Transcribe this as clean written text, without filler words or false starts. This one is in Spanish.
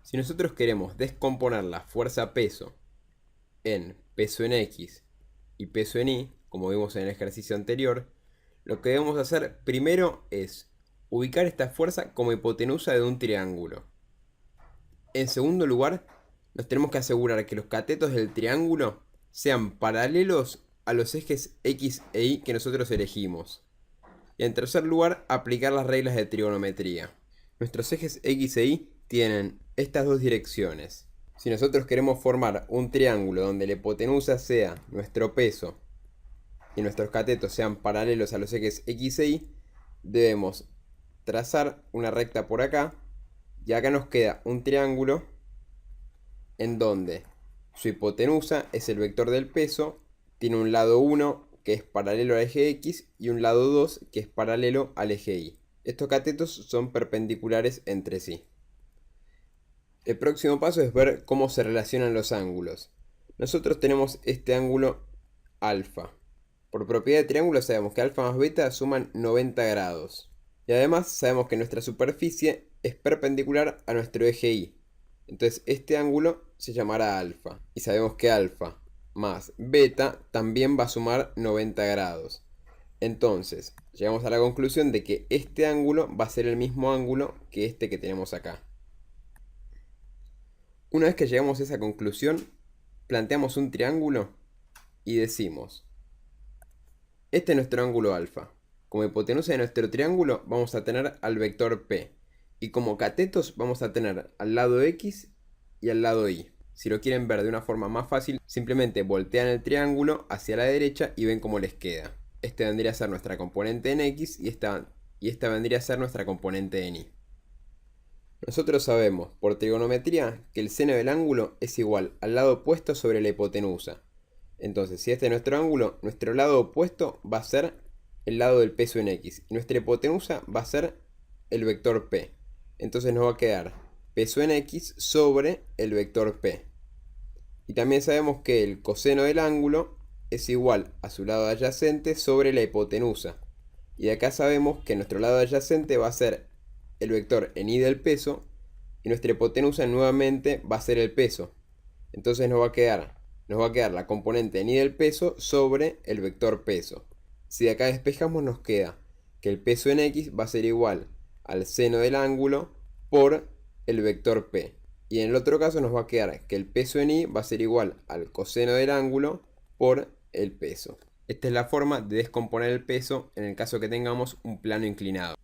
Si nosotros queremos descomponer la fuerza-peso en peso en X y peso en Y, como vimos en el ejercicio anterior, lo que debemos hacer primero es ubicar esta fuerza como hipotenusa de un triángulo. En segundo lugar, nos tenemos que asegurar que los catetos del triángulo sean paralelos a los ejes X e Y que nosotros elegimos. Y en tercer lugar, aplicar las reglas de trigonometría. Nuestros ejes X e Y tienen estas dos direcciones. Si nosotros queremos formar un triángulo donde la hipotenusa sea nuestro peso y nuestros catetos sean paralelos a los ejes X e Y, debemos trazar una recta por acá y acá nos queda un triángulo en donde su hipotenusa es el vector del peso, tiene un lado 1 que es paralelo al eje X y un lado 2 que es paralelo al eje Y. Estos catetos son perpendiculares entre sí. El próximo paso es ver cómo se relacionan los ángulos. Nosotros tenemos este ángulo alfa. Por propiedad de triángulo sabemos que alfa más beta suman 90 grados. Y además sabemos que nuestra superficie es perpendicular a nuestro eje Y. Entonces este ángulo se llamará alfa. Y sabemos que alfa más beta también va a sumar 90 grados. Entonces llegamos a la conclusión de que este ángulo va a ser el mismo ángulo que este que tenemos acá. Una vez que llegamos a esa conclusión, planteamos un triángulo y decimos: este es nuestro ángulo alfa. Como hipotenusa de nuestro triángulo vamos a tener al vector P. Y como catetos vamos a tener al lado X y al lado Y. Si lo quieren ver de una forma más fácil, simplemente voltean el triángulo hacia la derecha y ven cómo les queda. Este vendría a ser nuestra componente en X y esta vendría a ser nuestra componente en Y. Nosotros sabemos por trigonometría que el seno del ángulo es igual al lado opuesto sobre la hipotenusa. Entonces, si este es nuestro ángulo, nuestro lado opuesto va a ser el lado del peso en X. Y nuestra hipotenusa va a ser el vector P. Entonces nos va a quedar peso en X sobre el vector P. Y también sabemos que el coseno del ángulo es igual a su lado adyacente sobre la hipotenusa. Y de acá sabemos que nuestro lado adyacente va a ser el vector en Y del peso. Y nuestra hipotenusa nuevamente va a ser el peso. Entonces nos va a quedar la componente en Y del peso sobre el vector peso. Si de acá despejamos nos queda que el peso en X va a ser igual al seno del ángulo por el vector P. Y en el otro caso nos va a quedar que el peso en Y va a ser igual al coseno del ángulo por el peso. Esta es la forma de descomponer el peso en el caso que tengamos un plano inclinado.